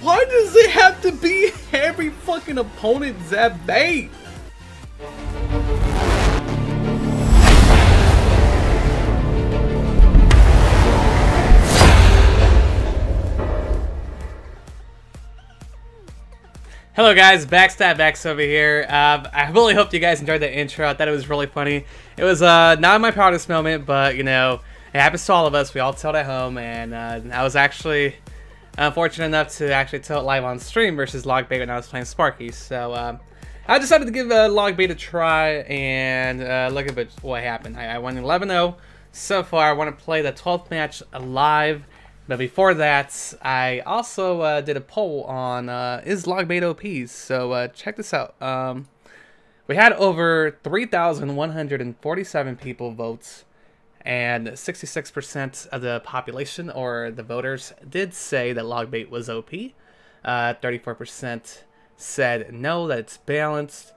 Why does it have to be every fucking opponent's that bait? Hello guys, Backstabbax over here. I really hope you guys enjoyed the intro. I thought it was really funny. It was not my proudest moment, but you know, it happens to all of us. We all tell it at home, and I was actually fortunate enough to actually tell it live on stream versus Logbait when I was playing Sparky. So I decided to give Logbait a try, and look at what happened. I won 11-0 so far. I want to play the 12th match live. But before that, I also did a poll on is Logbait OP? So check this out. We had over 3,147 people vote, and 66% of the population, or the voters, did say that Logbait was OP. 34% said no, that it's balanced.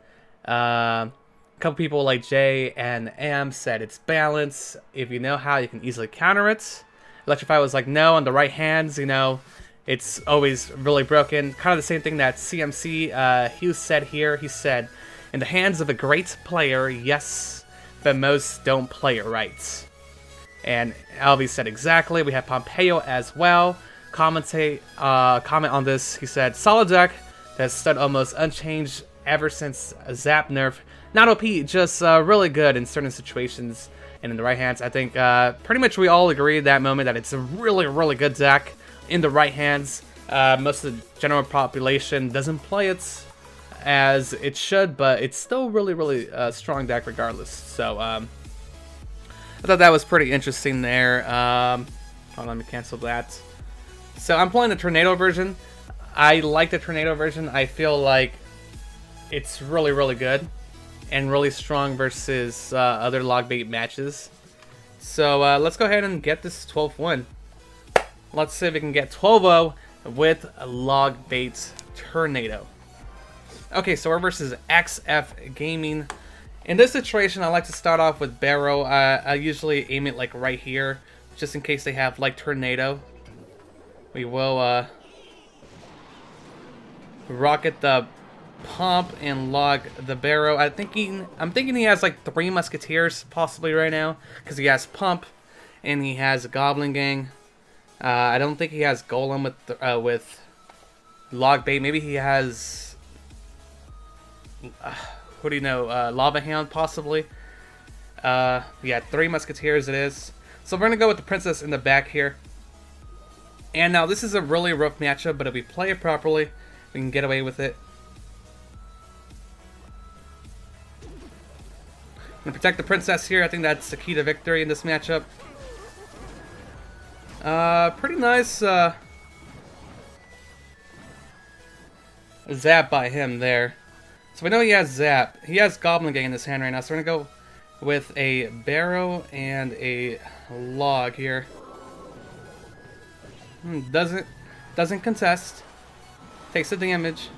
A couple people like Jay and Am said it's balanced. If you know how, you can easily counter it. Electrify was like, no, on the right hands, you know, it's always really broken. Kind of the same thing that CMC Hughes said here. He said, in the hands of a great player, yes, but most don't play it right. And Alvy said exactly. We have Pompeo as well. Comment on this. He said, solid deck that stood almost unchanged ever since Zap nerf. Not OP, just really good in certain situations. And in the right hands, I think pretty much we all agree at that moment that it's a really, really good deck in the right hands. Most of the general population doesn't play it as it should, but it's still really, really strong deck regardless. So I thought that was pretty interesting there. Hold on, let me cancel that. So I'm playing the Tornado version. I like the Tornado version. I feel like it's really, really good and really strong versus other Logbait matches. So let's go ahead and get this 12th win. Let's see if we can get 12-0 with a Logbait Tornado. Okay, so we're versus XF Gaming. In this situation, I like to start off with Barrow. I usually aim it like right here, just in case they have like Tornado. We will rocket the Pump and log the Barrow. I'm thinking he has like 3 Musketeers possibly right now, because he has Pump and he has a Goblin Gang. I don't think he has Golem with Logbait. Maybe he has who do you know? Lava Hound possibly. Yeah, 3 Musketeers it is. So we're gonna go with the Princess in the back here. And now this is a really rough matchup, but if we play it properly, we can get away with it. I'm gonna protect the Princess here. I think that's the key to victory in this matchup. Pretty nice zap by him there. So we know he has zap. He has Goblin Gang in his hand right now, so we're gonna go with a Barrow and a Log here. Doesn't contest. Takes the damage.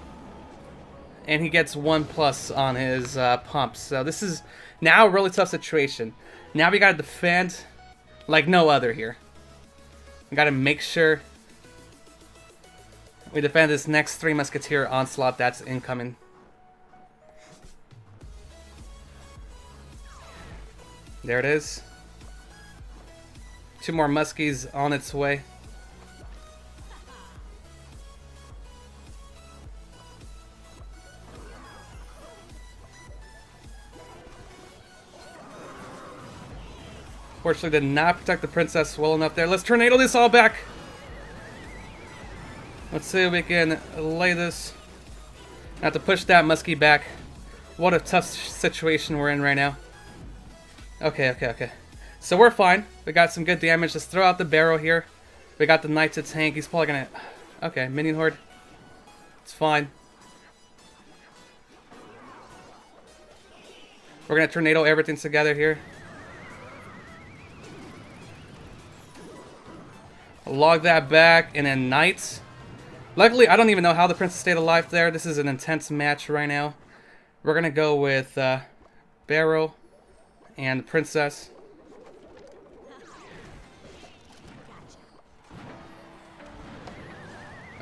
And he gets 1+ on his pump. So this is now a really tough situation. Now we gotta defend like no other here. We gotta make sure we defend this next 3 Musketeer onslaught that's incoming. There it is. 2 more Muskies on its way. Fortunately, did not protect the Princess well enough there. Let's tornado this all back. Let's see if we can lay this. Have to push that Muskie back. What a tough situation we're in right now. Okay. So we're fine. We got some good damage. Let's throw out the Barrow here. We got the Knight to tank. He's probably gonna... Okay, Minion Horde. It's fine. We're gonna tornado everything together here. Log that back, and then Knights. Luckily, I don't even know how the Princess stayed alive there. This is an intense match right now. We're gonna go with Barrow and Princess.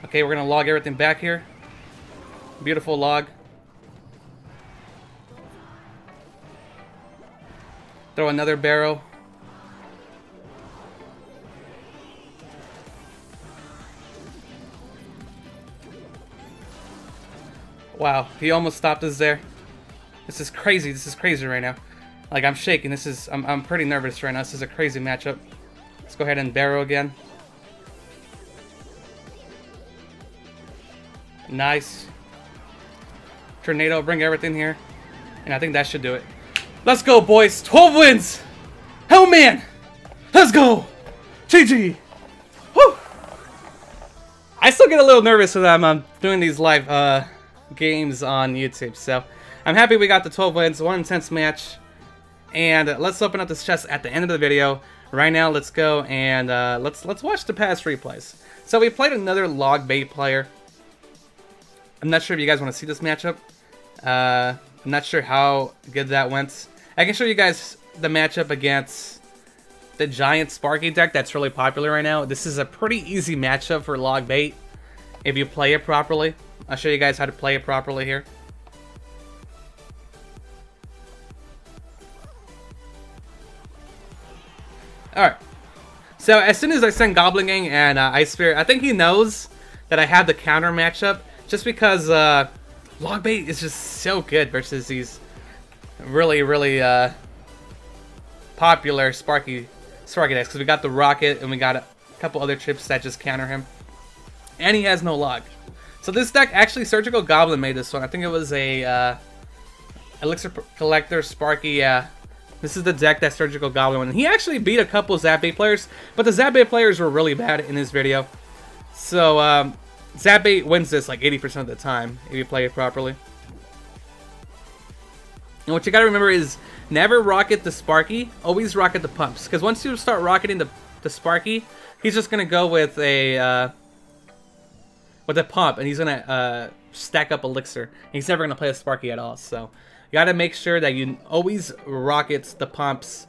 Okay, we're gonna log everything back here. Beautiful log. Throw another barrel. Wow, he almost stopped us there. This is crazy. This is crazy right now. Like, I'm shaking. This is... I'm pretty nervous right now. This is a crazy matchup. Let's go ahead and barrel again. Nice. Tornado, bring everything here. And I think that should do it. Let's go, boys. 12 wins! Hell, man! Let's go! GG! Woo! I still get a little nervous when I'm doing these live games on YouTube. So, I'm happy we got the 12 wins. One intense match. And let's open up this chest at the end of the video. Right now, let's go and let's watch the past replays. So, we played another log bait player. I'm not sure if you guys want to see this matchup. I'm not sure how good that went. I can show you guys the matchup against the giant Sparky deck that's really popular right now. This is a pretty easy matchup for log bait if you play it properly. I'll show you guys how to play it properly here. Alright. So as soon as I send Goblin Gang and Ice Spirit, I think he knows that I have the counter matchup. Just because log bait is just so good versus these really popular Sparky decks. Because we got the Rocket and we got a couple other chips that just counter him. And he has no log. So this deck, actually Surgical Goblin made this one. I think it was a Elixir Collector Sparky. This is the deck that Surgical Goblin won. He actually beat a couple Zap Bait players, but the Zap Bait players were really bad in this video. So Zap Bait wins this like 80% of the time if you play it properly. And what you gotta remember is never rocket the Sparky, always rocket the pumps. Because once you start rocketing the Sparky, he's just gonna go with a pump, and he's gonna stack up Elixir. He's never gonna play a Sparky at all. So you gotta make sure that you always rocket the pumps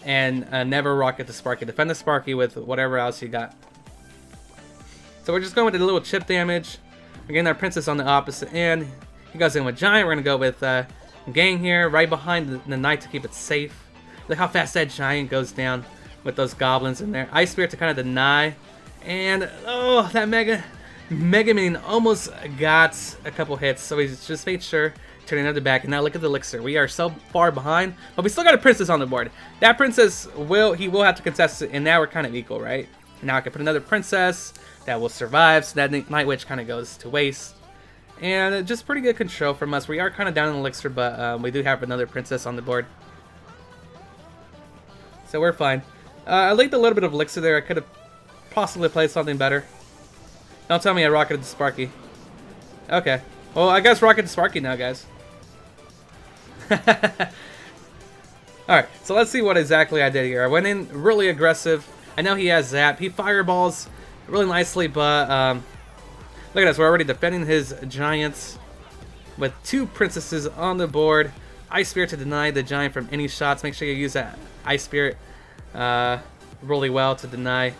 and never rocket the Sparky. Defend the Sparky with whatever else you got. So we're just going with a little chip damage. We're getting our Princess on the opposite end. He goes in with Giant. We're going to go with Gang here, right behind the Knight to keep it safe. Look how fast that Giant goes down with those Goblins in there. Ice Spirit to kind of deny. And, oh, that Mega Minion almost got a couple hits. So he's just made sure, turning another back. And now look at the Elixir. We are so far behind. But we still got a Princess on the board. That Princess, he will have to contest it. And now we're kind of equal, right? And now I can put another Princess that will survive, so that Night Witch kind of goes to waste. And just pretty good control from us. We are kind of down in Elixir, but we do have another Princess on the board. So we're fine. I leaked a little bit of Elixir there. I could have possibly played something better. Don't tell me I rocketed the Sparky. Okay. Well, I guess rocket the Sparky now, guys. Alright, so let's see what exactly I did here. I went in really aggressive. I know he has Zap. He fireballs really nicely, but look at us. We're already defending his Giants with 2 Princesses on the board. Ice Spirit to deny the Giant from any shots. Make sure you use that Ice Spirit really well to deny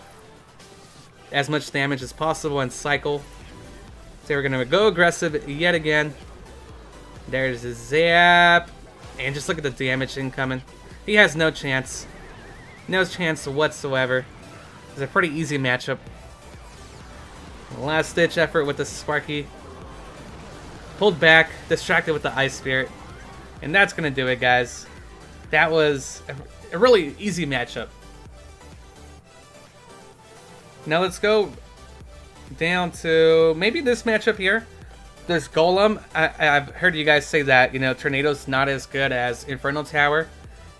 as much damage as possible and cycle. So we're going to go aggressive yet again. There's his Zap. And just look at the damage incoming. He has no chance. No chance whatsoever. It's a pretty easy matchup. Last ditch effort with the Sparky. Pulled back, distracted with the Ice Spirit. And that's going to do it, guys. That was a really easy matchup. Now let's go down to maybe this matchup here. There's Golem. I've heard you guys say that, you know, Tornado's not as good as Inferno Tower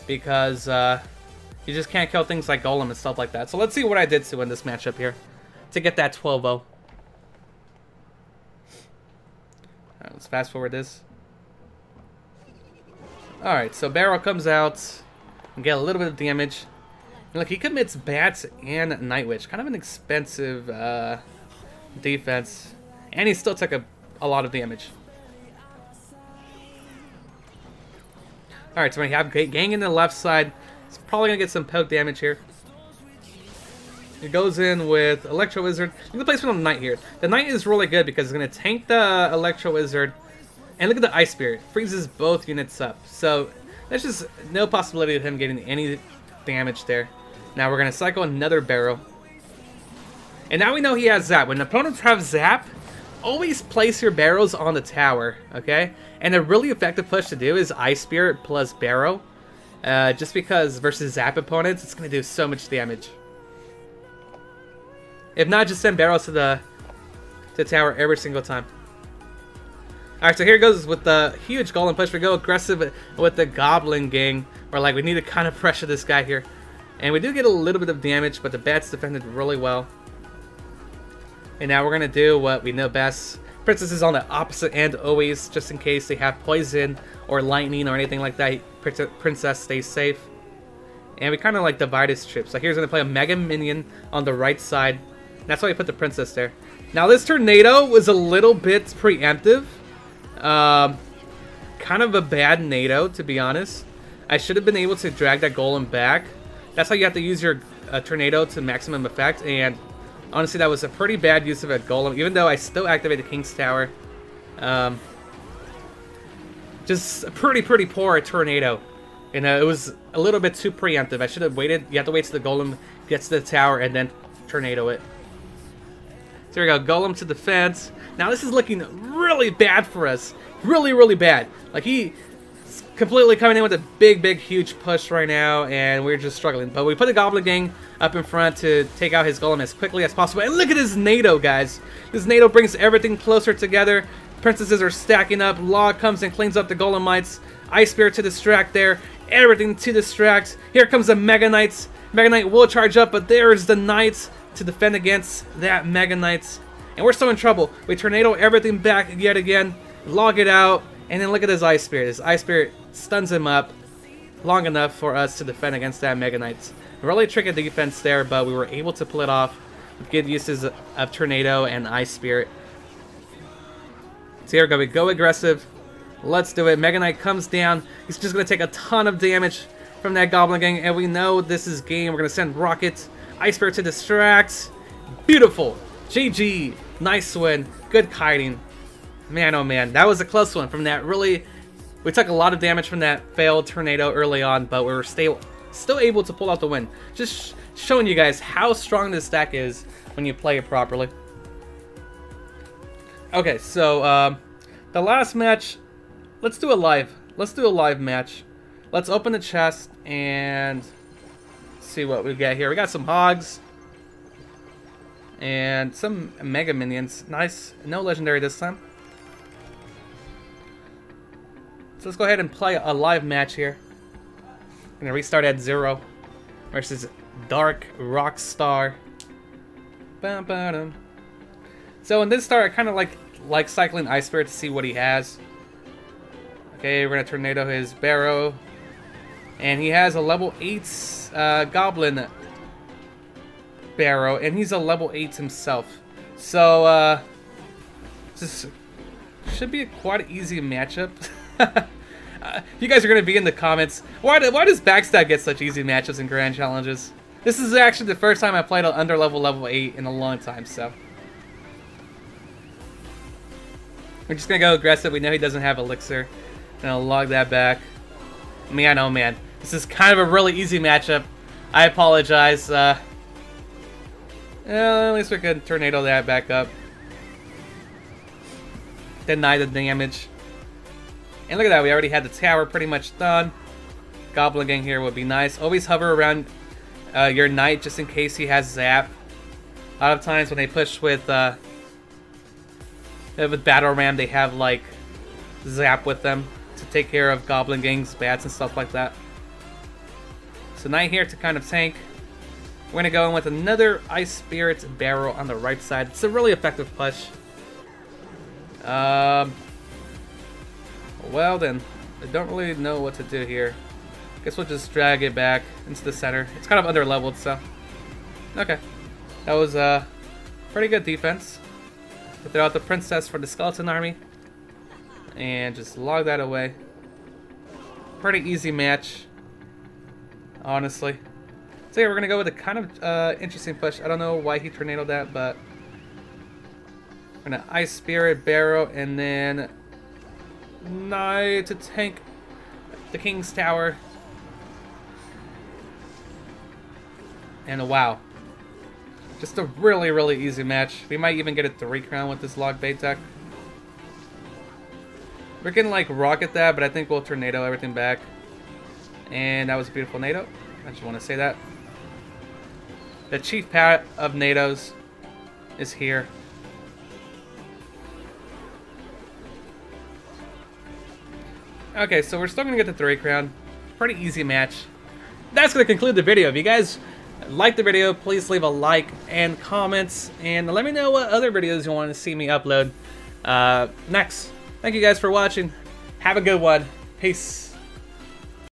because you just can't kill things like Golem and stuff like that. So let's see what I did to win this matchup here to get that 12-0. Alright, let's fast forward this. Alright, so Barrel comes out and get a little bit of damage. And look, he commits Bats and Night Witch. Kind of an expensive defense. And he still took a lot of damage. Alright, so we have Gang in the left side. He's probably going to get some poke damage here. It goes in with Electro Wizard. Look at the placement on the Knight here. The Knight is really good because it's going to tank the Electro Wizard. And look at the Ice Spirit. Freezes both units up. So there's just no possibility of him getting any damage there. Now we're going to cycle another Barrow. And now we know he has Zap. When opponents have Zap, always place your Barrows on the tower, okay? And a really effective push to do is Ice Spirit plus Barrow. Just because versus Zap opponents, it's going to do so much damage. If not, just send Barrows to the tower every single time. Alright, so here goes with the huge Golem push. We go aggressive with the Goblin Gang. We're like, we need to kind of pressure this guy here. And we do get a little bit of damage, but the Bats defended really well. And now we're going to do what we know best. Princess is on the opposite end always, just in case they have poison or lightning or anything like that. Princess stays safe. And we kind of like divide his troops. So here's going to play a Mega Minion on the right side. That's why we put the Princess there. Now this Tornado was a little bit preemptive. Kind of a bad Nado, to be honest. I should have been able to drag that Golem back. That's how you have to use your Tornado to maximum effect. And honestly, that was a pretty bad use of a Golem, even though I still activated King's Tower. Just a pretty poor Tornado. And it was a little bit too preemptive. I should have waited. You have to wait till the Golem gets to the tower and then Tornado it. So here we go. Golem to defense. Now this is looking really bad for us. Really bad. Like he's completely coming in with a big, huge push right now, and we're just struggling. But we put the Goblin Gang up in front to take out his Golem as quickly as possible. And look at this Nado, guys. This Nado brings everything closer together. Princesses are stacking up. Log comes and cleans up the Golemites. Ice Spirit to distract there. Everything to distract. Here comes the Mega Knights. Mega Knight will charge up, but there's the Knights to defend against that Mega Knights. And we're still in trouble. We Tornado everything back yet again. Log it out. And then look at his Ice Spirit. His Ice Spirit stuns him up long enough for us to defend against that Mega Knights. Really tricky defense there, but we were able to pull it off with good uses of Tornado and Ice Spirit. So here we go. We go aggressive. Let's do it. Mega Knight comes down. He's just going to take a ton of damage from that Goblin Gang, and we know this is game. We're going to send Rockets. Ice Spirit to distract. Beautiful. GG. Nice win. Good kiting. Man, oh man. That was a close one from that really... We took a lot of damage from that failed Tornado early on, but we were still able to pull out the win. Just showing you guys how strong this deck is when you play it properly. Okay, so the last match, let's do a live match. Let's open the chest and see what we get here. We got some Hogs and some Mega Minions. Nice. No Legendary this time. So let's go ahead and play a live match here. I'm gonna restart at 0 versus Dark Rockstar. Bum, ba-dum. So in this start, I kind of like cycling Ice Spirit to see what he has. Okay, we're gonna Tornado his Barrow, and he has a level 8 Goblin Barrow, and he's a level 8 himself. So this should be a quite easy matchup. You guys are going to be in the comments. Why does Backstab get such easy matchups in Grand Challenges? This is actually the first time I played an under level 8 in a long time, so. We're just going to go aggressive. We know he doesn't have Elixir. And I'll log that back. Man, oh man. This is kind of a really easy matchup. I apologize. At least we can Tornado that back up. Deny the damage. And look at that, we already had the tower pretty much done. Goblin Gang here would be nice. Always hover around your Knight just in case he has Zap. A lot of times when they push with Battle Ram, they have like Zap with them to take care of Goblin Gangs, Bats, and stuff like that. So Knight here to kind of tank. We're going to go in with another Ice Spirit Barrow on the right side. It's a really effective push. Well then, I don't really know what to do here. Guess we'll just drag it back into the center. It's kind of under leveled, so. Okay. That was pretty good defense. We throw out the Princess for the Skeleton Army. And just log that away. Pretty easy match. Honestly. So yeah, we're gonna go with a kind of interesting push. I don't know why he tornadoed that, but we're gonna Ice Spirit, Barrow, and then Knight to tank the King's Tower. And wow, just a really, really easy match. We might even get a 3 crown with this log bait deck. We're gonna like rocket that, but I think we'll tornado everything back. And that was a beautiful Nado. I just want to say that. The chief parrot of Nados is here. Okay, so we're still gonna get the 3 crown. Pretty easy match. That's gonna conclude the video. If you guys like the video, please leave a like and comments, and let me know what other videos you want to see me upload next. Thank you guys for watching. Have a good one. Peace.